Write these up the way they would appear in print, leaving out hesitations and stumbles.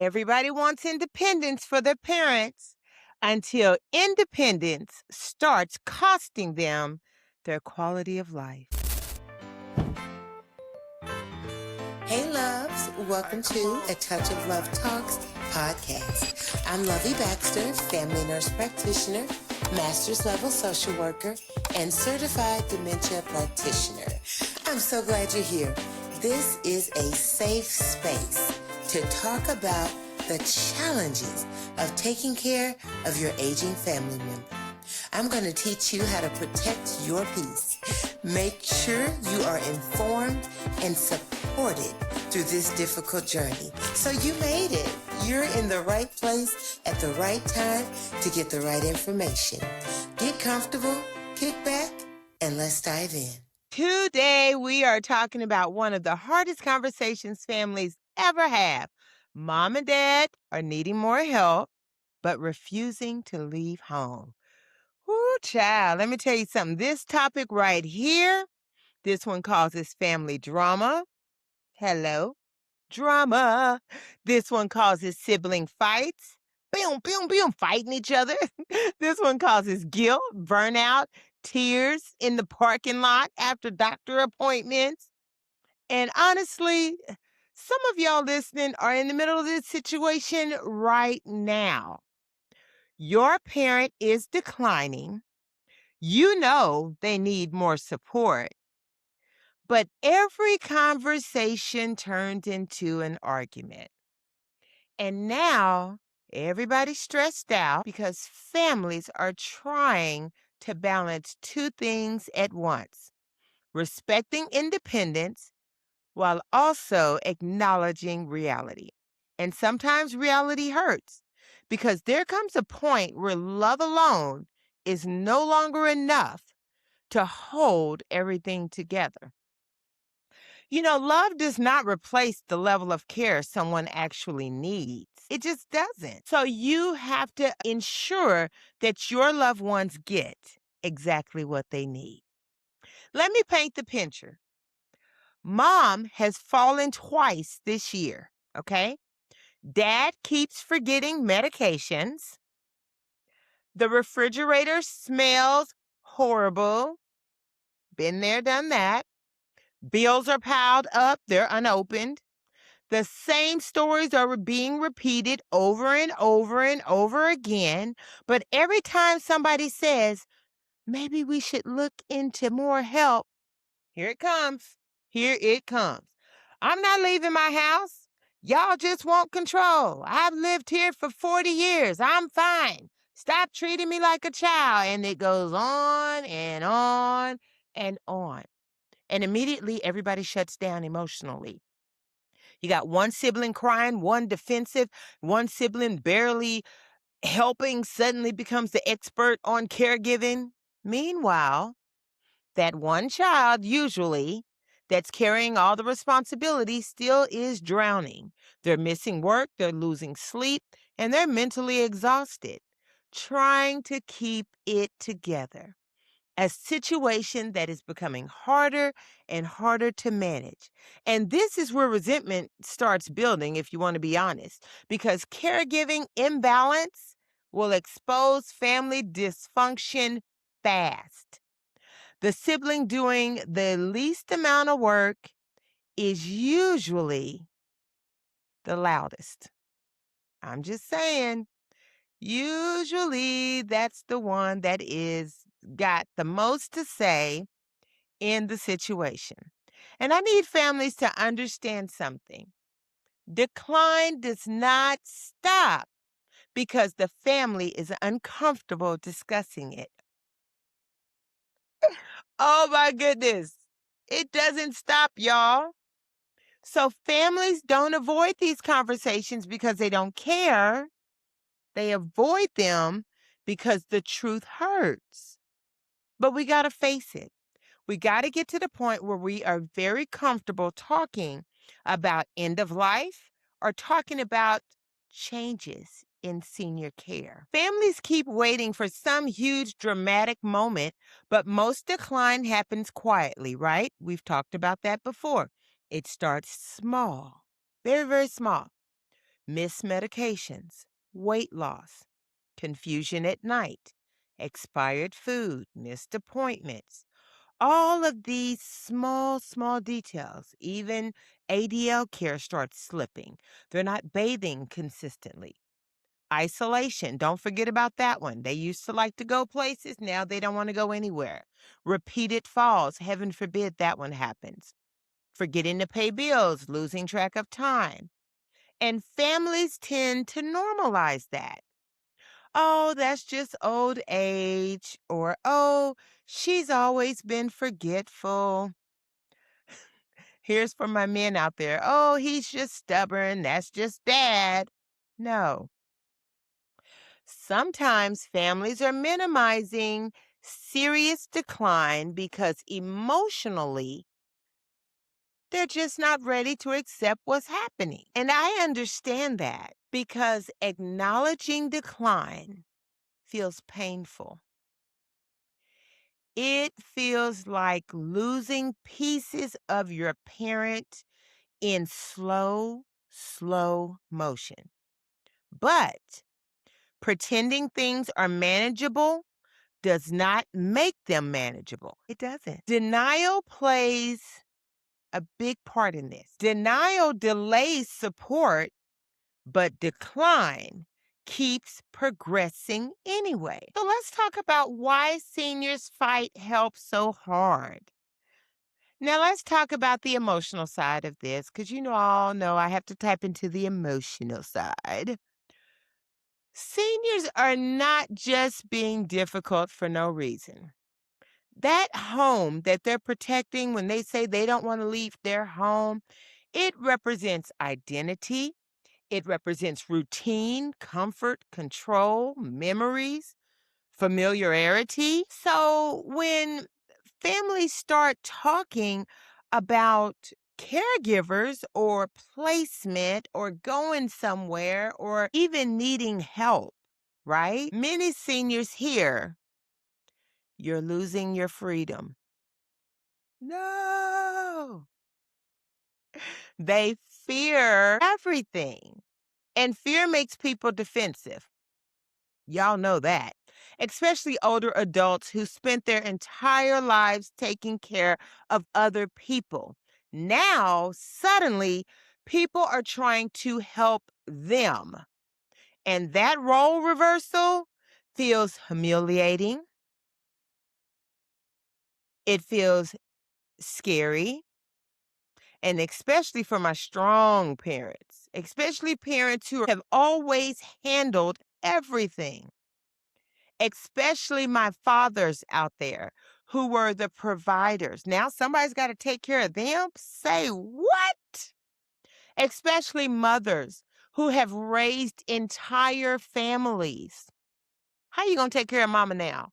Everybody wants independence for their parents until independence starts costing them their quality of life. Hey, loves. Welcome to A Touch of Love Talks podcast. I'm Lovey Baxter, family nurse practitioner, master's level social worker, and certified dementia practitioner. I'm so glad you're here. This is a safe space to talk about the challenges of taking care of your aging family member. I'm going to teach you how to protect your peace. Make sure you are informed and supported through this difficult journey. So you made it. You're in the right place at the right time to get the right information. Get comfortable, kick back, and let's dive in. Today, we are talking about one of the hardest conversations families ever have. Mom and dad are needing more help, but refusing to leave home. Whoo, child, let me tell you something. This topic right here, this one causes family drama. Hello, drama. This one causes sibling fights. Boom, boom, boom, fighting each other. This one causes guilt, burnout, tears in the parking lot after doctor appointments. And honestly, some of y'all listening are in the middle of this situation right now. Your parent is declining. You know they need more support. But every conversation turned into an argument. And now everybody's stressed out because families are trying to balance two things at once: respecting independence while also acknowledging reality. And sometimes reality hurts because there comes a point where love alone is no longer enough to hold everything together. You know, love does not replace the level of care someone actually needs. It just doesn't. So you have to ensure that your loved ones get exactly what they need. Let me paint the picture. Mom has fallen twice this year, okay? Dad keeps forgetting medications. The refrigerator smells horrible. Been there, done that. Bills are piled up, they're unopened. The same stories are being repeated over and over and over again. But every time somebody says, maybe we should look into more help, here it comes. Here it comes. I'm not leaving my house. Y'all just want control. I've lived here for 40 years. I'm fine. Stop treating me like a child. And it goes on and on and on. And immediately everybody shuts down emotionally. You got one sibling crying, one defensive, one sibling barely helping suddenly becomes the expert on caregiving. Meanwhile, that one child, usually, that's carrying all the responsibility still is drowning. They're missing work, they're losing sleep, and they're mentally exhausted, trying to keep it together. A situation that is becoming harder and harder to manage. And this is where resentment starts building, if you want to be honest, because caregiving imbalance will expose family dysfunction fast. The sibling doing the least amount of work is usually the loudest. I'm just saying, usually that's the one that is got the most to say in the situation. And I need families to understand something. Decline does not stop because the family is uncomfortable discussing it. Oh my goodness. It doesn't stop, y'all. So families don't avoid these conversations because they don't care. They avoid them because the truth hurts. But we got to face it. We got to get to the point where we are very comfortable talking about end of life or talking about changes in senior care. Families keep waiting for some huge dramatic moment, but most decline happens quietly, right? We've talked about that before. It starts small, very, very small. missed medications, weight loss, confusion at night, expired food, missed appointments. All of these small details, even ADL care starts slipping. They're not bathing consistently. Isolation, don't forget about that one. They used to like to go places, now they don't want to go anywhere. Repeated falls, heaven forbid that one happens. Forgetting to pay bills, losing track of time. And families tend to normalize that. Oh, that's just old age. Or, oh, she's always been forgetful. Here's for my men out there. Oh, he's just stubborn. That's just dad. No. Sometimes families are minimizing serious decline because emotionally they're just not ready to accept what's happening. And I understand that because acknowledging decline feels painful. It feels like losing pieces of your parent in slow motion. But pretending things are manageable does not make them manageable. It doesn't. Denial plays a big part in this. Denial delays support, but decline keeps progressing anyway. So let's talk about why seniors fight help so hard. Now let's talk about the emotional side of this, because all know I have to type into the emotional side. Seniors are not just being difficult for no reason. That home that they're protecting when they say they don't want to leave their home, it represents identity. It represents routine, comfort, control, memories, familiarity. So when families start talking about caregivers or placement or going somewhere or even needing help, right? Many seniors hear, you're losing your freedom. No. They fear everything. And fear makes people defensive. Y'all know that. Especially older adults who spent their entire lives taking care of other people. Now, suddenly, people are trying to help them. And that role reversal feels humiliating. It feels scary. And especially for my strong parents, especially parents who have always handled everything. Especially my fathers out there who were the providers. Now somebody's got to take care of them? Say what? Especially mothers who have raised entire families. How you going to take care of mama now?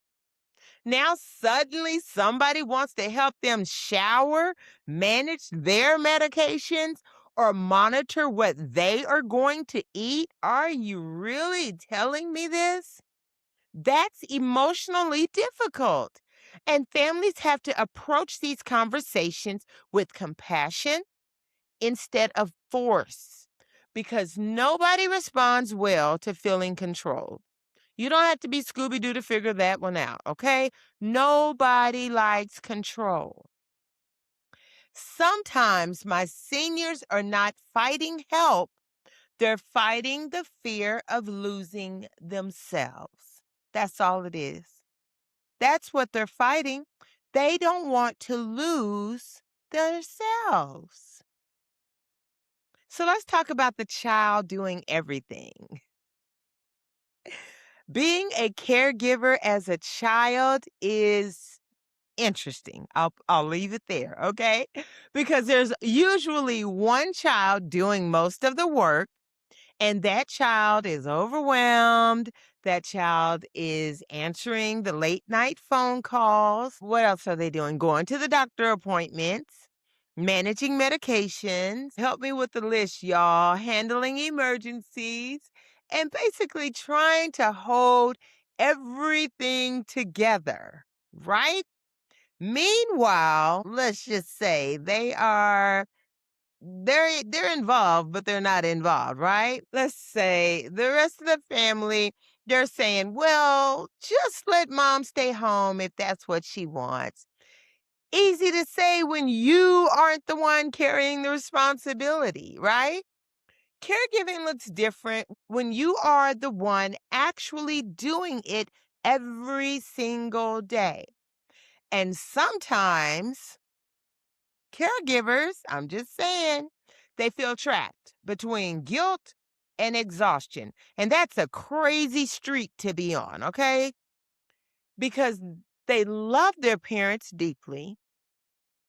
Now suddenly somebody wants to help them shower, manage their medications, or monitor what they are going to eat? Are you really telling me this? That's emotionally difficult. And families have to approach these conversations with compassion instead of force because nobody responds well to feeling controlled. You don't have to be Scooby Doo to figure that one out, okay? Nobody likes control. Sometimes my seniors are not fighting help, they're fighting the fear of losing themselves. That's all it is. That's what they're fighting. They don't want to lose themselves. So let's talk about the child doing everything. Being a caregiver as a child is interesting. I'll leave it there, okay? Because there's usually one child doing most of the work and that child is overwhelmed. That child is answering the late night phone calls. What else are they doing? Going to the doctor appointments, managing medications. Help me with the list, y'all. Handling emergencies, and basically trying to hold everything together, right? Meanwhile, let's just say they are they're involved, but they're not involved, right? Let's say the rest of the family, they're saying, "Well, just let mom stay home if that's what she wants." Easy to say when you aren't the one carrying the responsibility, right? Caregiving looks different when you are the one actually doing it every single day. And sometimes caregivers, I'm just saying, they feel trapped between guilt and exhaustion. And that's a crazy streak to be on, okay? Because they love their parents deeply,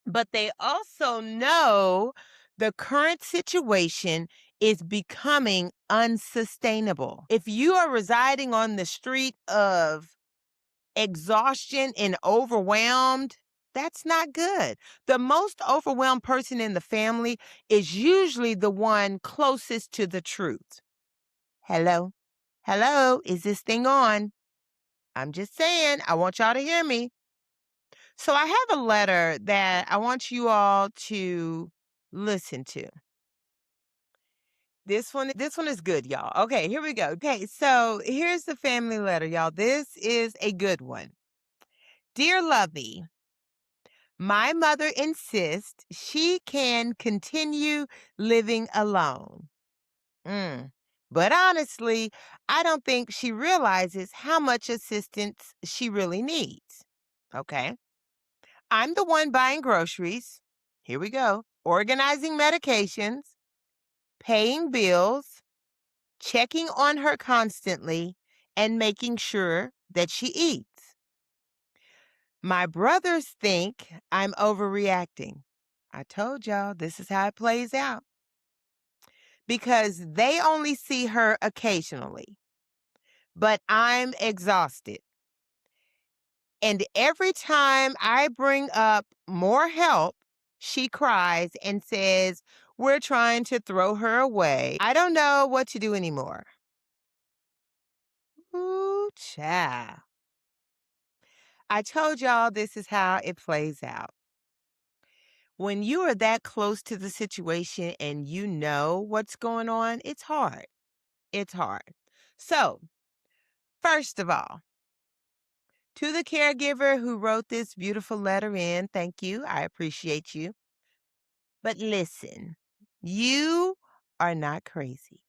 but they also know the current situation is becoming unsustainable. If you are residing on the street of exhaustion and overwhelmed, that's not good. The most overwhelmed person in the family is usually the one closest to the truth. Hello? Hello? Is this thing on? I'm just saying, I want y'all to hear me. So I have a letter that I want you all to listen to. This one is good, y'all. Okay, here we go. Okay, so here's the family letter, y'all. This is a good one. Dear Lovey, my mother insists she can continue living alone. Mm. But honestly, I don't think she realizes how much assistance she really needs. Okay. I'm the one buying groceries. Here we go. Organizing medications, paying bills, checking on her constantly, and making sure that she eats. My brothers think I'm overreacting. I told y'all this is how it plays out because they only see her occasionally, but I'm exhausted. And every time I bring up more help, she cries and says, "We're trying to throw her away. I don't know what to do anymore." Ooh, child. I told y'all this is how it plays out. When you are that close to the situation and you know what's going on, it's hard. It's hard. So, first of all, to the caregiver who wrote this beautiful letter in, thank you. I appreciate you. But listen, you are not crazy.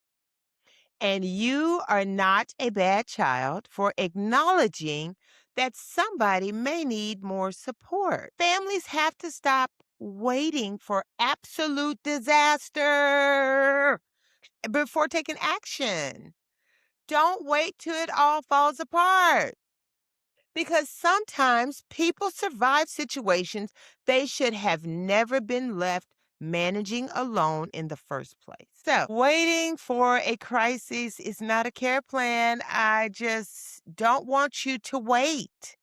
And you are not a bad child for acknowledging that somebody may need more support. Families have to stop waiting for absolute disaster before taking action. Don't wait till it all falls apart. Because sometimes people survive situations they should have never been left managing alone in the first place. So, waiting for a crisis is not a care plan. I just don't want you to wait.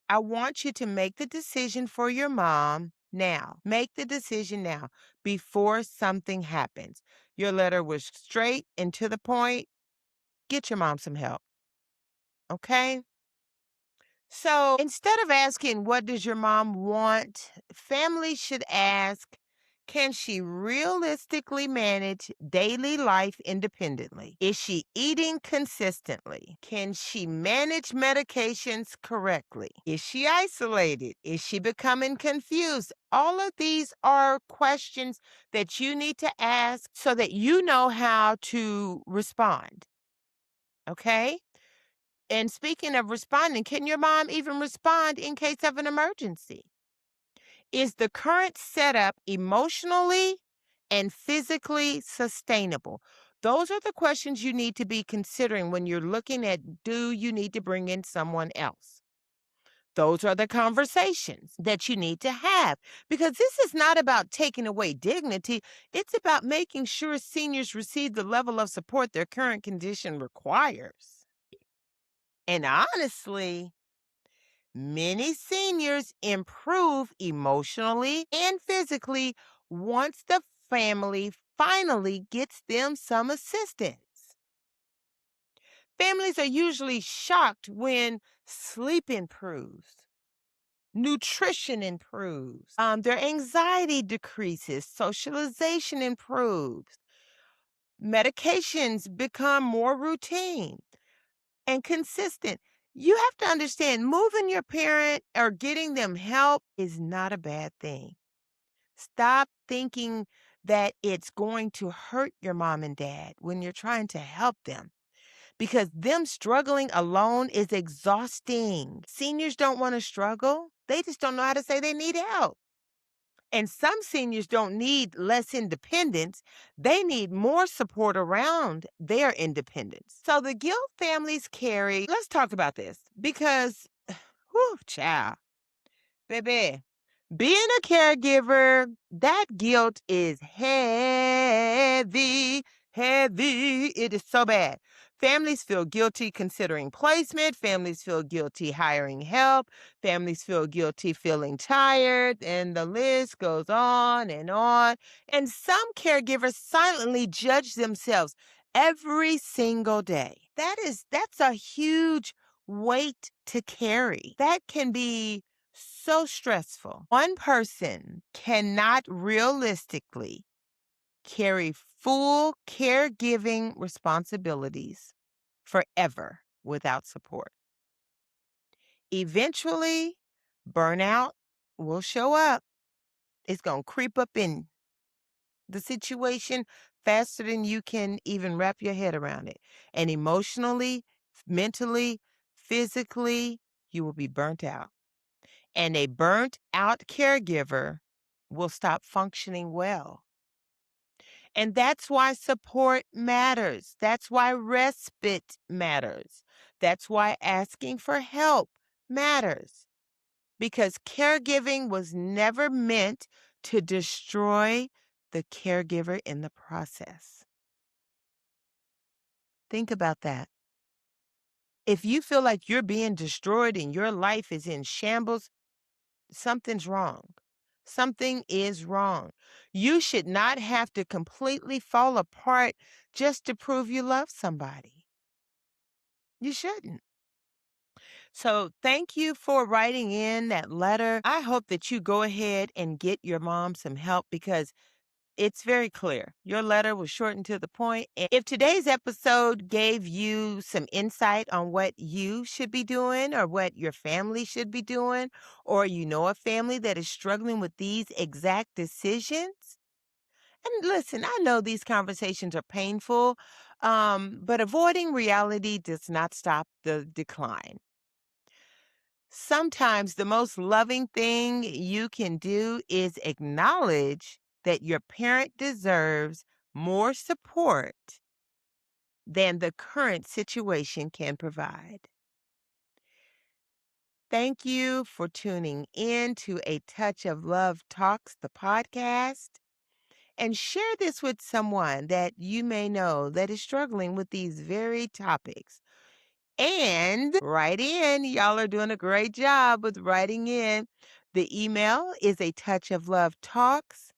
I want you to make the decision for your mom now. Make the decision now before something happens. Your letter was straight and to the point. Get your mom some help, okay? So instead of asking, "What does your mom want?" families should ask, "Can she realistically manage daily life independently? Is she eating consistently? Can she manage medications correctly? Is she isolated? Is she becoming confused?" All of these are questions that you need to ask so that you know how to respond. Okay? And speaking of responding, can your mom even respond in case of an emergency? Is the current setup emotionally and physically sustainable? Those are the questions you need to be considering when you're looking at, do you need to bring in someone else? Those are the conversations that you need to have because this is not about taking away dignity. It's about making sure seniors receive the level of support their current condition requires. And honestly, many seniors improve emotionally and physically once the family finally gets them some assistance. Families are usually shocked when sleep improves, nutrition improves, their anxiety decreases, socialization improves, medications become more routine and consistent. You have to understand moving your parent or getting them help is not a bad thing. Stop thinking that it's going to hurt your mom and dad when you're trying to help them because them struggling alone is exhausting. Seniors don't want to struggle, they just don't know how to say they need help. And some seniors don't need less independence, they need more support around their independence. So the guilt families carry, let's talk about this because, whew, child, baby, being a caregiver, that guilt is heavy, heavy. It is so bad. Families feel guilty considering placement. Families feel guilty hiring help. Families feel guilty feeling tired. And the list goes on and on. And some caregivers silently judge themselves every single day. That's a huge weight to carry. That can be so stressful. One person cannot realistically carry full caregiving responsibilities forever without support. Eventually, burnout will show up. It's going to creep up in the situation faster than you can even wrap your head around it. And emotionally, mentally, physically, you will be burnt out. And a burnt out caregiver will stop functioning well. And that's why support matters. That's why respite matters. That's why asking for help matters. Because caregiving was never meant to destroy the caregiver in the process. Think about that. If you feel like you're being destroyed and your life is in shambles, something's wrong. Something is wrong. You should not have to completely fall apart just to prove you love somebody. You shouldn't. So, thank you for writing in that letter. I hope that you go ahead and get your mom some help because it's very clear. Your letter was short and to the point. And if today's episode gave you some insight on what you should be doing or what your family should be doing, or you know a family that is struggling with these exact decisions, and listen, I know these conversations are painful, but avoiding reality does not stop the decline. Sometimes the most loving thing you can do is acknowledge that your parent deserves more support than the current situation can provide. Thank you for tuning in to A Touch of Love Talks, the podcast, and share this with someone that you may know that is struggling with these very topics. And write in. Y'all are doing a great job with writing in. The email is a touch of love talks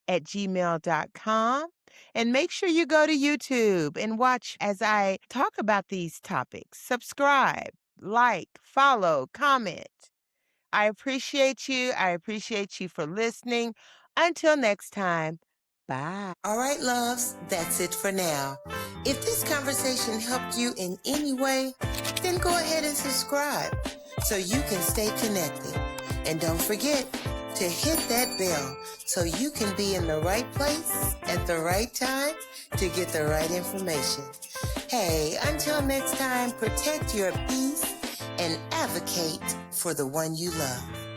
at gmail.com. And make sure you go to YouTube and watch as I talk about these topics. Subscribe, like, follow, comment. I appreciate you. I appreciate you for listening. Until next time, bye. All right, loves, that's it for now. If this conversation helped you in any way, then go ahead and subscribe so you can stay connected. And don't forget to hit that bell so you can be in the right place at the right time to get the right information. Hey, until next time, protect your peace and advocate for the one you love.